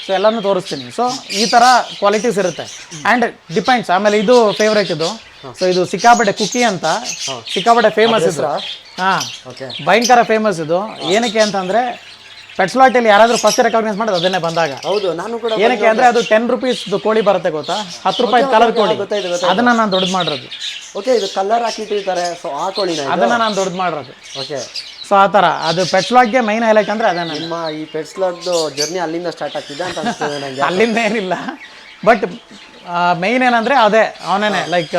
B: ಸೊ ಎಲ್ಲನೂ ತೋರಿಸ್ತೀನಿ. ಸೊ ಈ ಥರ ಕ್ವಾಲಿಟೀಸ್ ಇರುತ್ತೆ. And depends. ಆಮೇಲೆ ಇದು ಫೇವ್ರೇಟ್ ಇದು. ಸೊ ಇದು ಸಿಕ್ಕಾಪಟ್ಟೆ ಕುಕ್ಕಿ ಅಂತ, ಸಿಕ್ಕಾಪಟ್ಟೆ ಫೇಮಸ್ ಇದು. ಹಾಂ, ಭಯಂಕರ ಫೇಮಸ್ ಇದು. ಏನಕ್ಕೆ ಅಂತಂದರೆ ಪೆಟ್ಸ್ಲಾಟಲ್ಲಿ ಯಾರಾದರೂ ಫಸ್ಟ್ ರೆಕಗ್ನೈಸ್ ಮಾಡೋದು ಅದನ್ನೇ ಬಂದಾಗ.
A: ಹೌದು, ನಾನು ಕೂಡ.
B: ಏನಕ್ಕೆ ಅಂದರೆ ಅದು 10 ರೂಪೀಸ್ ಕೋಳಿ ಬರುತ್ತೆ ಗೊತ್ತಾ, 10 ರೂಪಾಯಿ ಕಲರ್ ಕೋಳಿ, ಅದನ್ನು ನಾನು ದೊಡ್ಡದು ಮಾಡಿರೋದು.
A: ಓಕೆ, ಇದು ಕಲರ್ ಹಾಕಿಟ್ಟಿರ್ತಾರೆ, ಸೊ ಆ ಕೋಳಿನ
B: ಅದನ್ನು ನಾನು ದೊಡ್ಡದು ಮಾಡಿರೋದು.
A: ಓಕೆ.
B: ಸೊ ಆ ಥರ ಅದು ಪೆಟ್ಸ್ಲಾಟ್ಗೆ ಮೈನ್ ಹೈಲೈಟ್ ಅಂದರೆ ಅದೇ.
A: ನಿಮ್ಮ ಈ ಪೆಟ್ಸ್ಲಾಟ್ದು ಜರ್ನಿ ಅಲ್ಲಿಂದ ಸ್ಟಾರ್ಟ್ ಆಗ್ತಿದೆ ಅಂತ ಅನಿಸ್ತದೆ ನನಗೆ.
B: ಅಲ್ಲಿಂದ ಏನಿಲ್ಲ, ಬಟ್ ಮೈನ್ ಏನಂದರೆ ಅದೇ ಅವನೇನೆ. ಲೈಕ್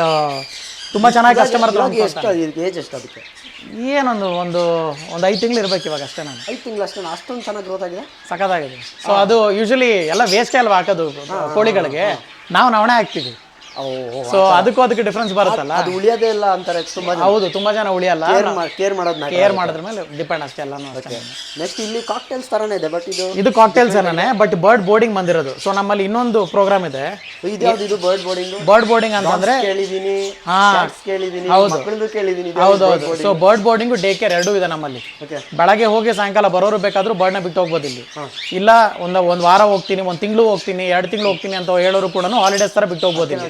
B: ತುಂಬ ಚೆನ್ನಾಗಿ ಕಸ್ಟಮರ್.
A: ಎಷ್ಟು ಏಜ್ ಎಷ್ಟು ಅದಕ್ಕೆ?
B: ಏನೊಂದು 5 ತಿಂಗಳು ಇರಬೇಕು ಇವಾಗ ಅಷ್ಟೇ. ನಾನು
A: 5 ತಿಂಗಳು ಅಷ್ಟೇ. ಅಷ್ಟೊಂದು ಚೆನ್ನಾಗಿ ಗ್ರೋತ್ ಆಗಿದೆ,
B: ಸಖತ್ತಾಗಿದೆ. ಸೊ ಅದು ಯೂಶಲಿ ಎಲ್ಲ ವೇಸ್ಟ್ ಅಲ್ವಾ ಹಾಕೋದು ಕೋಳಿಗಳಿಗೆ, ನಾವು ನವಣೆ ಹಾಕ್ತೀವಿ. ಸೊ ಅದಕ್ಕೆ ಡಿಫ್ರೆನ್ಸ್ ಬರುತ್ತಲ್ಲ.
A: ಅದು ಉಳಿಯೋದೇ ಇಲ್ಲ ಅಂತಾರೆ ತುಂಬಾ ಜನ.
B: ಹೌದು, ತುಂಬಾ ಜನ ಉಳಿಯಲ್ಲ.
A: ಕೇರ್ ಮಾಡೋದು
B: ಕೇರ್ ಮಾಡೋದ್ರ ಮೇಲೆ ಡಿಪೆಂಡ್ ಅಷ್ಟೇ ಎಲ್ಲಾನು.
A: ನೆಕ್ಸ್ಟ್ ಇಲ್ಲಿ ಕಾಕ್ಟೇಲ್ಸ್ ತರನೇ ಇದೆ, ಬಟ್
B: ಇದು ಕಾಕ್ಟೇಲ್ಸ್ ಏನೇ, ಬಟ್ ಬರ್ಡ್ ಬೋರ್ಡಿಂಗ್ ಬಂದಿರೋದು. ಸೊ ನಮ್ಮಲ್ಲಿ ಇನ್ನೊಂದು ಪ್ರೋಗ್ರಾಮ್ ಇದೆ.
A: ಇದು ಬರ್ಡ್ ಬೋರ್ಡಿಂಗ್.
B: ಬರ್ಡ್ ಬೋರ್ಡಿಂಗ್ ಅಂತಂದ್ರೆ
A: ಕೇಳಿದೀನಿ, ಕೇಳಿದೀನಿ, ಮಕ್ಕಳದು ಕೇಳಿದೀನಿ.
B: ಹೌದೌದು. So bird boarding, day care ಎರಡೂ ಇದೆ ನಮ್ಮಲ್ಲಿ. ಬೆಳಗ್ಗೆ ಹೋಗಿ ಸಾಯಂಕಾಲ ಬರೋರು ಬೇಕಾದ್ರೂ ಬರ್ಡ್ನ ಬಿಟ್ಟು ಹೋಗ್ಬೋದು ಇಲ್ಲಿ. ಇಲ್ಲ ಒಂದ್ ವಾರ ಹೋಗ್ತೀನಿ, ಒಂದ್ ತಿಂಗಳು ಹೋಗ್ತೀನಿ, 2 ತಿಂಗಳು ಹೋಗ್ತೀನಿ ಅಂತ ಹೇಳೋರು ಕೂಡ ಹಾಲಿಡೇಸ್ ತರ ಬಿಟ್ಟು ಹೋಗ್ಬೋದು ಇಲ್ಲಿ.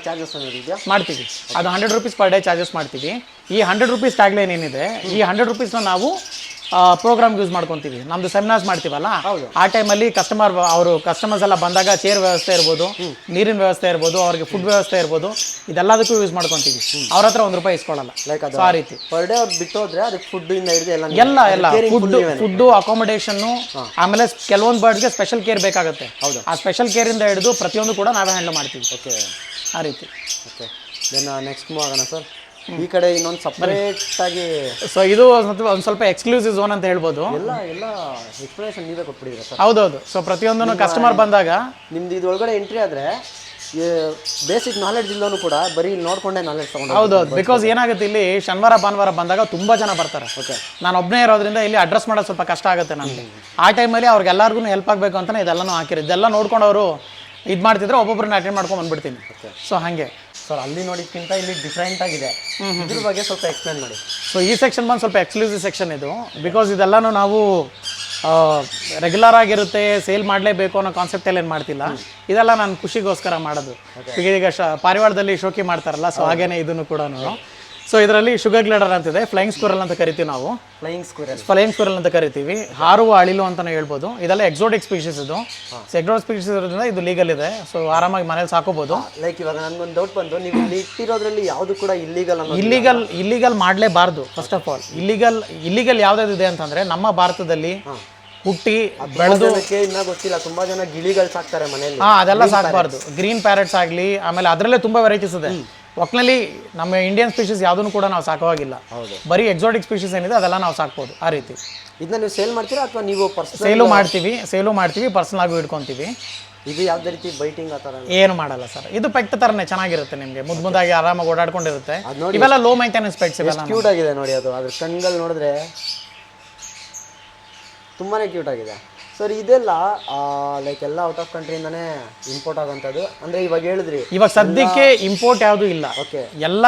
B: ಮಾಡ್ತೀವಿ ಅದು 100 ರೂಪೀಸ್ ಪರ್ ಡೇ ಚಾರ್ಜಸ್ ಮಾಡ್ತೀವಿ. ಈ 100 ರೂಪೀಸ್ ಟ್ಯಾಗ್ಲೈನ್ ಏನಿದೆ, ಈ 100 ರೂಪೀಸ್ನ ನಾವು ಪ್ರೋಗ್ರಾಮ್ ಯೂಸ್ ಮಾಡ್ಕೊತೀವಿ. ನಮ್ದು ಸೆಮಿನಾರ್ಸ್ ಮಾಡ್ತೀವಲ್ಲ, ಆ ಟೈಮಲ್ಲಿ ಕಸ್ಟಮರ್ಸ್ ಎಲ್ಲ ಬಂದಾಗ ಚೇರ್ ವ್ಯವಸ್ಥೆ ಇರ್ಬೋದು, ನೀರಿನ ವ್ಯವಸ್ಥೆ ಇರ್ಬೋದು, ಅವ್ರಿಗೆ ಫುಡ್ ವ್ಯವಸ್ಥೆ ಇರ್ಬೋದು, ಇದೆಲ್ಲದಕ್ಕೂ ಯೂಸ್ ಮಾಡ್ಕೊತೀವಿ. ಅವ್ರ ಹತ್ರ ₹1 ಇಸ್ಕೊಳ್ಳಲ್ಲ. ಆ ರೀತಿ
A: ಪರ್ ಡೇ ಅವ್ರು ಬಿಟ್ಟು ಹೋದ್ರೆ ಅದಕ್ಕೆ ಫುಡ್ ಇಂದ ಹಿಡಿದು
B: ಎಲ್ಲ ಫುಡ್ ಅಕಾಮಿಡೇಷನ್, ಆಮೇಲೆ ಕೆಲವೊಂದು ಬರ್ಡ್ಗೆ ಸ್ಪೆಷಲ್ ಕೇರ್ ಬೇಕಾಗುತ್ತೆ. ಆ ಸ್ಪೆಷಲ್ ಕೇರ್ ಇಂದ ಹಿಡಿದು ಪ್ರತಿಯೊಂದು ಕೂಡ ನಾವೇ ಹ್ಯಾಂಡಲ್ ಮಾಡ್ತೀವಿ. ಆ ರೀತಿ.
A: ನೆಕ್ಸ್ಟ್ ಮೂವ್ ಆಗೋಣ ಸರ್. ಈ ಕಡೆ ಇನ್ನೊಂದು ಸಪರೇಟ್ ಆಗಿ.
B: ಸೊ ಇದು ಒಂದು ಸ್ವಲ್ಪ ಎಕ್ಸ್ಕ್ಲೂಸಿವ್ ಝೋನ್ ಅಂತ ಹೇಳ್ಬೋದು.
A: ಎಲ್ಲ ಎಕ್ಸ್ಪ್ಲನೇಷನ್ ನೀವೇ ಕೊಟ್ಬಿಟ್ಟಿದ್ದೀರಾ ಸರ್.
B: ಹೌದೌದು. ಸೊ ಪ್ರತಿಯೊಂದನ್ನು ಕಸ್ಟಮರ್ ಬಂದಾಗ
A: ನಿಮ್ದು ಇದ್ರೊಳಗಡೆ ಎಂಟ್ರಿ ಆದರೆ ಬೇಸಿಕ್ ನಾಲೆಡ್ಜ್ ಇಲ್ಲೂ ಕೂಡ ಬರೀ ನೋಡ್ಕೊಂಡೆ ನಾಲೆಡ್ಜ್ ತಗೊಂಡು.
B: ಹೌದೌದು. ಬಿಕಾಸ್ ಏನಾಗುತ್ತೆ, ಇಲ್ಲಿ ಶನಿವಾರ ಭಾನುವಾರ ಬಂದಾಗ ತುಂಬಾ ಜನ ಬರ್ತಾರೆ. ನಾನು ಒಬ್ಬನೇ ಇರೋದ್ರಿಂದ ಇಲ್ಲಿ ಅಡ್ರೆಸ್ ಮಾಡೋದು ಸ್ವಲ್ಪ ಕಷ್ಟ ಆಗುತ್ತೆ ನನಗೆ. ಆ ಟೈಮಲ್ಲಿ ಅವ್ರಿಗೆಲ್ಲರಿಗೂ ಹೆಲ್ಪ್ ಆಗಬೇಕು ಅಂತಲೇ ಇದೆಲ್ಲನೂ ಹಾಕಿರಿ. ಇದೆಲ್ಲ ನೋಡ್ಕೊಂಡು ಅವರು ಇದು ಮಾಡ್ತಿದ್ರೆ ಒಬ್ಬೊಬ್ಬರನ್ನ ಅಟೆಂಡ್ ಮಾಡ್ಕೊಂಡು ಬಂದ್ಬಿಡ್ತೀನಿ. ಸೊ ಹಾಗೆ
A: ಸರ್, ಅಲ್ಲಿ ನೋಡಿದ್ಕಿಂತ ಇಲ್ಲಿ ಡಿಫ್ರೆಂಟ್ ಆಗಿದೆ. ಇದ್ರ ಬಗ್ಗೆ ಸ್ವಲ್ಪ ಎಕ್ಸ್ಪ್ಲೇನ್ ಮಾಡಿ.
B: ಸೊ ಈ ಸೆಕ್ಷನ್ ಬಂದು ಸ್ವಲ್ಪ ಎಕ್ಸ್ಕ್ಲೂಸಿವ್ ಸೆಕ್ಷನ್ ಇದು. ಬಿಕಾಸ್ ಇದೆಲ್ಲನೂ ನಾವು ರೆಗ್ಯುಲರ್ ಆಗಿರುತ್ತೆ, ಸೇಲ್ ಮಾಡಲೇಬೇಕು ಅನ್ನೋ ಕಾನ್ಸೆಪ್ಟಲ್ಲಿ ಏನು ಮಾಡ್ತಿಲ್ಲ. ಇದೆಲ್ಲ ನಾನು ಖುಷಿಗೋಸ್ಕರ ಮಾಡೋದು. ಈಗ ಪಾರಿವಾಳದಲ್ಲಿ ಶೋಕಿ ಮಾಡ್ತಾರಲ್ಲ, ಸೊ ಹಾಗೇನೆ ಇದನ್ನು ಕೂಡ. ಸೊ ಇದರಲ್ಲಿ ಶುಗರ್ ಗ್ಲೈಡರ್ ಅಂತಿದೆ, ಫ್ಲೈಯಿಂಗ್ ಸ್ಕ್ವಿರಲ್ ಅಂತ ಕರಿತೀವಿ ನಾವು.
A: ಫ್ಲೈಯಿಂಗ್
B: ಸ್ಕ್ವಿರಲ್ ಅಂತ ಕರಿತೀವಿ, ಹಾರುವ ಅಳಿಲು ಅಂತಾನೆ ಹೇಳ್ಬೋದು. ಇದೆಲ್ಲ ಎಕ್ಸೋಟಿಕ್ ಸ್ಪೀಷೀಸ್. ಇದು ಎಕ್ಸೋಟಿಕ್ ಸ್ಪೀಷೀಸ್ ಇರೋದ್ರಿಂದ ಇದು ಲೀಗಲ್ ಇದೆ. ಸೊ ಆರಾಮಾಗಿ ಮನೇಲಿ ಸಾಕೋಬಹುದು.
A: ಲೈಕ್ ಇವಾಗ ನನ್ಗೊಂದು ಡೌಟ್ ಬಂತು, ನೀವು ಇಲ್ಲಿ ಇಟ್ಟಿರೋದ್ರಲ್ಲಿ ಯಾವುದು ಕೂಡ
B: ಇಲ್ಲಿಗಲ್ ಮಾಡಲೇಬಾರ್ದು. ಫಸ್ಟ್ ಆಫ್ ಆಲ್ ಇಲ್ಲಿಗಲ್ ಯಾವ್ದಾದಿದೆ ಅಂತಂದ್ರೆ, ನಮ್ಮ ಭಾರತದಲ್ಲಿ ಹುಟ್ಟಿ ಬೆಳೆದು
A: ಗೊತ್ತಿಲ್ಲ, ತುಂಬಾ ಜನ ಗಿಳಿಗಳು ಸಾಕ್ತಾರೆ ಮನೆಯಲ್ಲಿ.
B: ಅದೆಲ್ಲ ಸಾಕಬಾರ್ದು. ಗ್ರೀನ್ ಪ್ಯಾರೆಟ್ಸ್ ಆಗಲಿ, ಆಮೇಲೆ ಅದರಲ್ಲೇ ತುಂಬಾ ವೆರೈಟೀಸ್ ಇದೆ. ಒಟ್ನಲ್ಲಿ ನಮ್ಮ ಇಂಡಿಯನ್ ಸ್ಪೀಷೀಸ್ ಯಾವುದನ್ನು ಕೂಡ ನಾವು ಸಾಕವಾಗಿಲ್ಲ. ಬರೀ ಎಕ್ಸಾಟಿಕ್ ಸ್ಪೀಷೀಸ್ ಏನಿದೆ ಅದೆಲ್ಲ ನಾವು ಸಾಕ್ಬೋದು. ಆ ರೀತಿ.
A: ಇದನ್ನ ನೀವು ಸೇಲ್ ಮಾಡ್ತೀರಾ ಅಥವಾ ನೀವು
B: ಸೇಲು ಮಾಡ್ತೀವಿ, ಪರ್ಸನಲ್ ಆಗಿ ಇಟ್ಕೊಂತೀವಿ.
A: ಇದು ಯಾವುದೇ ರೀತಿ ಬೈಟಿಂಗ್ ಆ ಥರ
B: ಏನು ಮಾಡಲ್ಲ ಸರ್. ಇದು ಪೆಟ್ ಥರನೇ ಚೆನ್ನಾಗಿರುತ್ತೆ, ನಿಮಗೆ ಮುದ್ದಾಗಿ ಆರಾಮಾಗಿ ಓಡಾಡ್ಕೊಂಡಿರುತ್ತೆ. ಇವೆಲ್ಲ ಲೋ ಮೈಂಟೆನೆನ್ಸ್ ಪೆಟ್ಸ್. ಇವೆಲ್ಲ
A: ಕ್ಯೂಟ್ ಆಗಿದೆ ನೋಡಿ. ಅದ್ರ ಕಣ್ಗಳು ನೋಡಿದ್ರೆ ತುಂಬಾನೇ ಕ್ಯೂಟ್ ಆಗಿದೆ ಸರ್. ಇದೆಲ್ಲ ಲೈಕ್ ಎಲ್ಲ ಔಟ್ ಆಫ್ ಕಂಟ್ರಿಯಿಂದಾನೇ ಇಂಪೋರ್ಟ್ ಆಗೋಂಥದ್ದು. ಅಂದ್ರೆ ಇವಾಗ ಹೇಳಿದ್ರಿ,
B: ಇವಾಗ ಸದ್ಯಕ್ಕೆ ಇಂಪೋರ್ಟ್ ಯಾವುದು ಇಲ್ಲ. ಎಲ್ಲ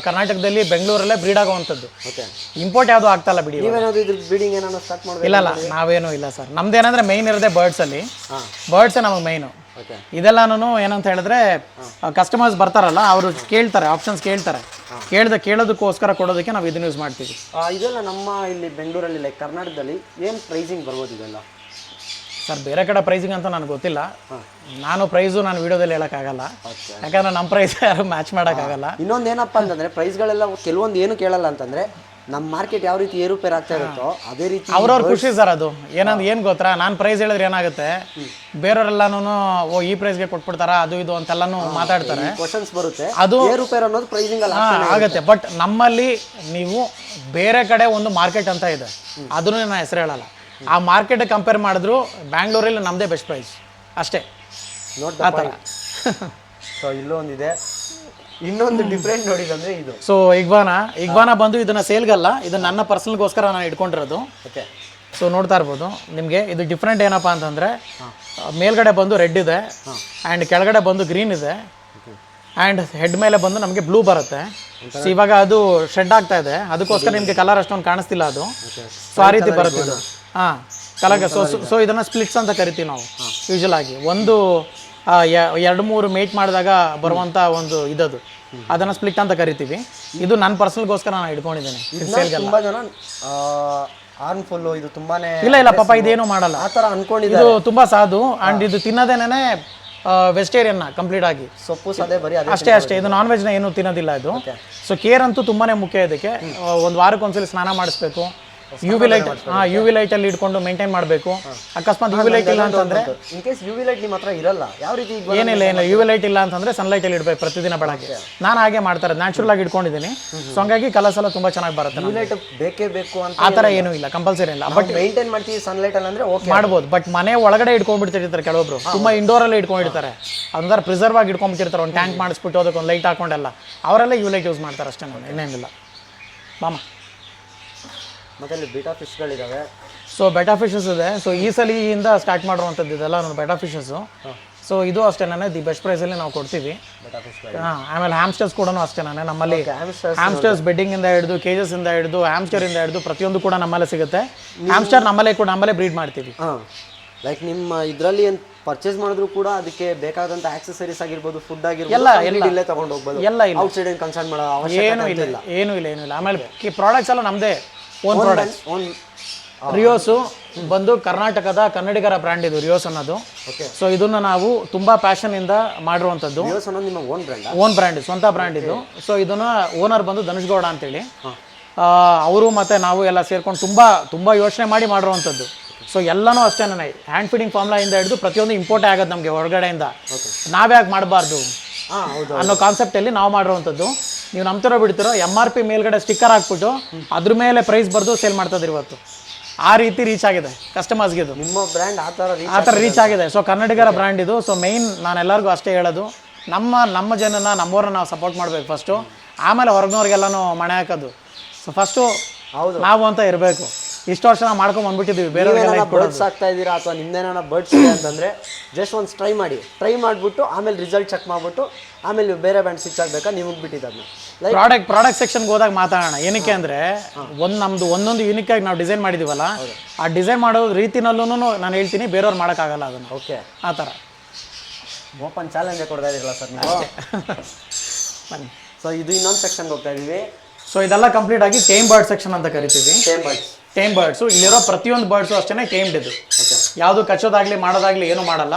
B: ಕರ್ನಾಟಕದಲ್ಲಿ ಬೆಂಗಳೂರಲ್ಲೇ ಬ್ರೀಡ್ ಆಗುವಂಥದ್ದು. ಇಂಪೋರ್ಟ್ ಯಾವುದು ಆಗ್ತಾ ಇಲ್ಲ ಬಿಡಿ.
A: ನೀವೇನಾದ್ರು ಇದ್ರ ಬ್ರೀಡಿಂಗ್ ಏನಾದ್ರು ಸ್ಟಾರ್ಟ್ ಮಾಡಬೇಕು?
B: ಇಲ್ಲ, ನಾವೇನೂ ಇಲ್ಲ ಸರ್. ನಮ್ದೇನಂದ್ರೆ ಮೈನ್ ಇರೋದೇ ಬರ್ಡ್ಸ್ ಅಲ್ಲಿ. ಬರ್ಡ್ಸೇ ನಮಗೆ ಮೈನು. ಇದೆಲ್ಲಾನು ಏನಂತ ಹೇಳಿದ್ರೆ, ಕಸ್ಟಮರ್ಸ್ ಬರ್ತಾರಲ್ಲ, ಅವರು ಕೇಳ್ತಾರೆ, ಆಪ್ಷನ್ಸ್ ಕೇಳೋದಕ್ಕೋಸ್ಕರ ಕೊಡೋದಕ್ಕೆ ನಾವು ಇದನ್ನ ಯೂಸ್ ಮಾಡ್ತೀವಿ.
A: ಇದೆಲ್ಲ ನಮ್ಮ ಇಲ್ಲಿ ಬೆಂಗಳೂರಲ್ಲಿ, ಲೈಕ್ ಕರ್ನಾಟಕದಲ್ಲಿ ಏನು ಪ್ರೈಸಿಂಗ್ ಬರ್ಬೋದು ಇದೆಲ್ಲ
B: ಸರ್? ಬೇರೆ ಕಡೆ ಪ್ರೈಸಿಂಗ್ ಅಂತ ನನಗೆ ಗೊತ್ತಿಲ್ಲ. ನಾನು ವಿಡಿಯೋದಲ್ಲಿ ಹೇಳೋಕ್ಕಾಗಲ್ಲ, ಯಾಕಂದ್ರೆ ನಮ್ಮ ಪ್ರೈಸ್ ಯಾರು ಮ್ಯಾಚ್ ಮಾಡೋಕ್ಕಾಗಲ್ಲ.
A: ಇನ್ನೊಂದು ಏನಪ್ಪ ಅಂತಂದ್ರೆ, ಪ್ರೈಸ್ಗಳೆಲ್ಲ ಕೆಲವೊಂದು ಏನು ಕೇಳಲ್ಲ ಅಂತಂದ್ರೆ, ನಮ್ಮ ಮಾರ್ಕೆಟ್ ಯಾವ ರೀತಿ ಏರುಪೇರು ಆಗ್ತಾ ಇರುತ್ತೋ ಅದೇ ರೀತಿ
B: ಅವ್ರವ್ರ ಖುಷಿ ಸರ್. ಅದು ಏನು ಗೊತ್ತಾ, ನಾನು ಪ್ರೈಸ್ ಹೇಳಿದ್ರೆ ಏನಾಗುತ್ತೆ, ಬೇರೆಯವರೆಲ್ಲಾನು ಈ ಪ್ರೈಸ್ಗೆ ಕೊಟ್ಬಿಡ್ತಾರ, ಅದು ಇದು ಅಂತೆಲ್ಲಾನು ಮಾತಾಡ್ತಾರೆ,
A: ಕ್ವಶನ್ಸ್ ಬರುತ್ತೆ.
B: ಅದು
A: ಏರುಪೇರು ಅನ್ನೋದು ಪ್ರೈಸಿಂಗ್ ಅಲ್ಲ
B: ಆಗುತ್ತೆ. ಬಟ್ ನಮ್ಮಲ್ಲಿ ನೀವು ಬೇರೆ ಕಡೆ ಒಂದು ಮಾರ್ಕೆಟ್ ಅಂತ ಇದೆ, ಅದನ್ನು ನಾನು ಹೆಸರು ಹೇಳಲ್ಲ. ಆ ಮಾರ್ಕೆಟ್ ಕಂಪೇರ್ ಮಾಡಿದ್ರು ಬ್ಯಾಂಗ್ಳೂರಲ್ಲಿ ನಮ್ಮದೇ ಬೆಸ್ಟ್ ಪ್ರೈಸ್ ಅಷ್ಟೇ. ಆ ಥರ.
A: ಸೊ ಇಲ್ಲೂ ಒಂದಿದೆ. ಇನ್ನೊಂದು ಡಿಫ್ರೆಂಟ್ ನೋಡಿದಂದ್ರೆ ಇದು.
B: ಸೊ ಇಗ್ವಾನ ಬಂದು ಇದನ್ನ ಸೇಲ್ಗಲ್ಲ, ಇದು ನನ್ನ ಪರ್ಸನಲ್ಗೋಸ್ಕರ ನಾನು ಇಟ್ಕೊಂಡಿರೋದು. ಸೊ ನೋಡ್ತಾ ಇರ್ಬೋದು ನಿಮಗೆ. ಇದು ಡಿಫ್ರೆಂಟ್ ಏನಪ್ಪ ಅಂತಂದರೆ, ಮೇಲ್ಗಡೆ ಬಂದು ರೆಡ್ ಇದೆ, ಆ್ಯಂಡ್ ಕೆಳಗಡೆ ಬಂದು ಗ್ರೀನ್ ಇದೆ, ಆ್ಯಂಡ್ ಹೆಡ್ ಮೇಲೆ ಬಂದು ನಮಗೆ ಬ್ಲೂ ಬರುತ್ತೆ. ಸೊ ಇವಾಗ ಅದು ಶೆಡ್ ಆಗ್ತಾ ಇದೆ, ಅದಕ್ಕೋಸ್ಕರ ನಿಮಗೆ ಕಲರ್ ಅಷ್ಟೊಂದು ಕಾಣಿಸ್ತಿಲ್ಲ ಅದು. ಸೊ ಆ ರೀತಿ ಬರುತ್ತೆ ಇದು. ಕಲರ್. ಸೊ ಇದನ್ನು ಸ್ಪ್ಲಿಟ್ಸ್ ಅಂತ ಕರಿತೀವಿ ನಾವು ಯೂಶಲ್ ಆಗಿ. ಒಂದು 2-3 ಮೇಟ್ ಮಾಡಿದಾಗ ಬರುವಂಥ ಒಂದು ಇದದು, ಅದನ್ನು ಸ್ಪ್ಲಿಟ್ ಅಂತ ಕರಿತೀವಿ. ಇದು ನನ್ನ ಪರ್ಸನಲ್ಗೋಸ್ಕರ ನಾನು ಇಟ್ಕೊಂಡಿದ್ದೇನೆ.
A: ತುಂಬಾ ಜನ ಹಾರ್ಮ್ಫುಲ್, ಇದು ತುಂಬಾನೇ
B: ಇಲ್ಲ ಪಾಪ, ಇದೇನು ಮಾಡಲ್ಲ
A: ಆ ಥರ ಅನ್ಕೊಂಡಿದ್ದಾರೆ.
B: ಇದು ತುಂಬಾ ಸಾಧು. ಆ್ಯಂಡ್ ಇದು ತಿನ್ನೋದೇನೆ ವೆಜಿಟೇರಿಯನ್ನ ಕಂಪ್ಲೀಟ್ ಆಗಿ.
A: ಸೊಪ್ಪು ಸದೇ ಬರೀ
B: ಅಷ್ಟೇ. ಇದು ನಾನ್ ವೆಜ್ನ ಏನೂ ತಿನ್ನೋದಿಲ್ಲ ಇದು. ಸೊ ಕೇರ್ ಅಂತೂ ತುಂಬಾನೇ ಮುಖ್ಯ ಇದಕ್ಕೆ. ಒಂದು ವಾರಕ್ಕೊಂದ್ಸಲಿ ಸ್ನಾನ ಮಾಡಿಸ್ಬೇಕು, ಯು ವಿ ಲೈಟಲ್ಲಿ ಇಟ್ಕೊಂಡು ಮೇಂಟೈನ್ ಮಾಡಬೇಕು. ಅಕಸ್ಮಾತ್ ಯು ವಿ ಲೈಟ್ ಇಲ್ಲ ಅಂತಂದರೆ,
A: in case U V light ನಿಮ್ಮ ಹತ್ರ ಇರಲ್ಲ, ಯಾವ ರೀತಿ
B: ಏನಿಲ್ಲ ಯು ವಿ ಲೈಟ್ ಇಲ್ಲ ಅಂತಂದರೆ ಸನ್ಲೈಟಲ್ಲಿ ಇಡಬೇಕು ಪ್ರತಿದಿನ ಬೆಳಗ್ಗೆ. ನಾನು ಹಾಗೆ ಮಾಡ್ತಾರೆ, ನ್ಯಾಚುರಲ್ ಆಗಿ ಇಟ್ಕೊಂಡಿದ್ದೀನಿ. ಸೊ ಹಂಗಾಗಿ ಕಲರ್ಸ್ ಎಲ್ಲ ತುಂಬ ಚೆನ್ನಾಗಿ ಬರುತ್ತೆ.
A: ಯು ಲೈಟ್ ಬೇಕೇ ಬೇಕು ಅಂತ
B: ಆ ಥರ ಏನೂ ಇಲ್ಲ, ಕಂಪಲ್ಸರಿ ಇಲ್ಲ. ಬಟ್
A: ಮೇಂಟೈನ್ ಮಾಡ್ತೀವಿ ಸನ್ಲೈಟ್ ಅಲ್ಲಿ ಅಂದ್ರೆ ಓಕೆ
B: ಮಾಡ್ಬೋದು. ಬಟ್ ಮನೆ ಒಳಗಡೆ ಇಟ್ಕೊಂಡ್ಬಿಡ್ತಿರ್ತಾರೆ ಕೆಲವೊಬ್ರು, ತುಂಬ ಇಂಡೋರಲ್ಲೇ ಇಟ್ಕೊಂಡಿರ್ತಾರೆ. ಅಂದ್ರೆ ಪ್ರಿಸರ್ವ್ ಆಗಿ ಇಟ್ಕೊಂಡ್ಬಿಟ್ಟಿರ್ತಾರೆ, ಒಂದು ಟ್ಯಾಂಕ್ ಮಾಡಿಸ್ಬಿಟ್ಟು ಅದಕ್ಕೆ ಒಂದು ಲೈಟ್ ಹಾಕೊಂಡೆಲ್ಲ. ಅವರೆಲ್ಲ ಯು ಲೈಟ್ ಯೂಸ್ ಮಾಡ್ತಾರೆ ಅಷ್ಟೇ, ನಾನು ಇನ್ನೇನಿಲ್ಲ. ಮಾಮ
A: ಮತ್ತೆ ಇಲ್ಲಿ ಬೀಟಾ ಫಿಶ್ಗಳಿದಾವೆ.
B: ಸೊ ಬೆಟಾ ಫಿಶಸ್ ಇದೆ. ಸೊ ಈ ಸಲಿಯಿಂದ ಸ್ಟಾರ್ಟ್ ಮಾಡಿರುವಂಥದ್ದು ಇದೆಲ್ಲ ನಾನು ಬೆಟಾ ಫಿಶಸ್ಸು. ಸೊ ಇದು ಅಷ್ಟೇ ದಿ ಬೆಸ್ಟ್ ಪ್ರೈಸಲ್ಲಿ ನಾವು ಕೊಡ್ತೀವಿ. ಆಮೇಲೆ ಹ್ಯಾಮ್ಸ್ಟರ್ಸ್ ಕೂಡ ಅಷ್ಟೇ ನಮ್ಮಲ್ಲಿ ಹ್ಯಾಮ್ಸ್ಟರ್ಸ್ ಬೆಡ್ಡಿಂಗಿಂದ ಹಿಡಿದು ಕೇಜಸ್ಸಿಂದ ಹಿಡಿದು ಹ್ಯಾಮ್ಸ್ಟರಿಂದ ಹಿಡಿದು ಪ್ರತಿಯೊಂದು ಕೂಡ ನಮ್ಮಲ್ಲೇ ಸಿಗುತ್ತೆ. ಹ್ಯಾಮ್ಸ್ಟರ್ ನಮ್ಮಲ್ಲೇ ಬ್ರೀಡ್ ಮಾಡ್ತೀವಿ.
A: ಲೈಕ್ ನಿಮ್ಮ ಇದರಲ್ಲಿ ಏನು ಪರ್ಚೇಸ್ ಮಾಡಿದ್ರು ಕೂಡ ಅದಕ್ಕೆ ಬೇಕಾದಂಥ ಆಕ್ಸೆಸರೀಸ್ ಆಗಿರ್ಬೋದು, ಫುಡ್ ಆಗಿರ್ಬೋದು, ಇಲ್ಲೇ ತಗೊಂಡು ಹೋಗ್ಬೋದು.
B: ಎಲ್ಲ ಇಲ್ಲ,
A: ಔಟ್ಸೈಡ್ ಏನು ಕನ್ಸರ್ನ್ ಮಾಡೋ ಅವಶ್ಯಕತೆ ಇಲ್ಲ.
B: ಏನೂ ಇಲ್ಲ. ಆಮೇಲೆ ಪ್ರಾಡಕ್ಟ್ಸ್ ಎಲ್ಲ ನಮ್ಮದೇ ಓನ್ ಪ್ರಾಡಕ್ಟ್ಸ್. ರಿಯೋಸು ಬಂದು ಕರ್ನಾಟಕದ ಕನ್ನಡಿಗರ ಬ್ರ್ಯಾಂಡ್ ಇದು, ರಿಯೋಸ್ ಅನ್ನೋದು. ಸೊ ಇದನ್ನು ನಾವು ತುಂಬ ಪ್ಯಾಷನಿಂದ ಮಾಡಿರುವಂಥದ್ದು.
A: ರಿಯೋಸ್ ಅನ್ನೋದು ನಿಮ್ಮ
B: ಓನ್ ಬ್ರ್ಯಾಂಡ್, ಸ್ವಂತ ಬ್ರ್ಯಾಂಡ್ ಇದು. ಸೊ ಇದನ್ನು ಓನರ್ ಬಂದು ಧನುಷ್ ಗೌಡ ಅಂತೇಳಿ, ಅವರು ಮತ್ತು ನಾವು ಎಲ್ಲ ಸೇರ್ಕೊಂಡು ತುಂಬ ಯೋಚನೆ ಮಾಡಿ ಮಾಡಿರುವಂಥದ್ದು. ಸೊ ಎಲ್ಲನೂ ಅಷ್ಟೇ ಹ್ಯಾಂಡ್ ಫೀಡಿಂಗ್ ಫಾರ್ಮ್ಲಾಯಿಂದ ಹಿಡಿದು ಪ್ರತಿಯೊಂದು ಇಂಪೋರ್ಟೇ ಆಗೋದು ನಮಗೆ ಹೊರಗಡೆಯಿಂದ. ನಾವ್ಯಾಕೆ ಮಾಡಬಾರ್ದು ಅನ್ನೋ ಕಾನ್ಸೆಪ್ಟಲ್ಲಿ ನಾವು ಮಾಡಿರುವಂಥದ್ದು. ನೀವು ನಂಬ್ತಿರೋ ಬಿಡ್ತಿರೋ MRP ಮೇಲ್ಗಡೆ ಸ್ಟಿಕ್ಕರ್ ಹಾಕ್ಬಿಟ್ಟು ಅದ್ರ ಮೇಲೆ ಪ್ರೈಸ್ ಬರೆದು ಸೇಲ್ ಮಾಡ್ತಿದ್ರು ಇವತ್ತು. ಆ ರೀತಿ ರೀಚ್ ಆಗಿದೆ ಕಸ್ಟಮರ್ಸ್ಗೆ ಇದು.
A: ನಿಮ್ಮ ಬ್ರ್ಯಾಂಡ್ ಆ
B: ಥರ ರೀಚ್ ಆಗಿದೆ. ಸೊ ಕನ್ನಡಿಗರ ಬ್ರ್ಯಾಂಡ್ ಇದು. ಸೊ ಮೇಯ್ನ್ ನಾನು ಎಲ್ಲರಿಗೂ ಅಷ್ಟೇ ಹೇಳೋದು, ನಮ್ಮ ಜನನ ನಮ್ಮವ್ರನ್ನ ನಾವು ಸಪೋರ್ಟ್ ಮಾಡಬೇಕು ಫಸ್ಟು, ಆಮೇಲೆ ಹೊರಗಿನವ್ರಿಗೆಲ್ಲನೂ ಮಣೆ ಹಾಕೋದು. ಸೊ ಫಸ್ಟು ನಾವು ಅಂತ ಇರಬೇಕು. ಇಷ್ಟು ವರ್ಷ ನಾವು ಮಾಡ್ಕೊಂಡು ಬಂದ್ಬಿಟ್ಟಿದ್ದೀವಿ. ಬೇರೆ
A: ಬರ್ಡ್ಸ್ ಆಗ್ತಾ ಇದ್ದೀರಾ ಅಥವಾ ನಿಮ್ದೇನ ಬರ್ಡ್ಸ್ ಇದೆ ಅಂತಂದರೆ ಜಸ್ಟ್ ಒಂದು ಟ್ರೈ ಮಾಡಿಬಿಟ್ಟು ಆಮೇಲೆ ರಿಸಲ್ಟ್ ಚೆಕ್ ಮಾಡಿಬಿಟ್ಟು ಆಮೇಲೆ ಬೇರೆ ಬ್ರ್ಯಾಂಡ್ ಸ್ವಿಚ್ ಆಗಬೇಕಾ ನಿಮಗೆ ಬಿಟ್ಟಿದ್ದನ್ನು
B: ಪ್ರಾಡಕ್ಟ್ ಸೆಕ್ಷನ್ಗೆ ಹೋದಾಗ ಮಾತಾಡೋಣ. ಏನಕ್ಕೆ ಅಂದರೆ ನಮ್ಮದು ಒಂದೊಂದು ಯೂನಿಕ್ ಆಗಿ ನಾವು ಡಿಸೈನ್ ಮಾಡಿದ್ದೀವಲ್ಲ, ಆ ಡಿಸೈನ್ ಮಾಡೋ ರೀತಿನಲ್ಲೂ ನಾನು ಹೇಳ್ತೀನಿ, ಬೇರೆಯವ್ರು ಮಾಡೋಕ್ಕಾಗಲ್ಲ ಅದನ್ನು.
A: ಓಕೆ,
B: ಆ ಥರ
A: ಓಪನ್ ಚಾಲೆಂಜೇ ಕೊಡ್ತಾ ಇದ್ದೀರಲ್ಲ ಸರ್ ನೀವು.
B: ಬನ್ನಿ.
A: ಸೊ ಇದು ಇನ್ನೊಂದು ಸೆಕ್ಷನ್ಗೆ ಹೋಗ್ತಾ ಇದ್ದೀವಿ.
B: ಸೊ ಇದೆಲ್ಲ ಕಂಪ್ಲೀಟ್ ಆಗಿ ಟೇಮ್ ಬರ್ಡ್ ಸೆಕ್ಷನ್ ಅಂತ ಕರಿತೀವಿ. ಟೇಮ್ ಬರ್ಡ್ಸು ಇಲ್ಲಿರೋ ಪ್ರತಿಯೊಂದು ಬರ್ಡ್ಸು ಅಷ್ಟೇ ಟೇಮ್ಡ್ ಇದು. ಯಾವುದು ಕಚ್ಚೋದಾಗ್ಲಿ ಮಾಡೋದಾಗ್ಲಿ ಏನು ಮಾಡಲ್ಲ.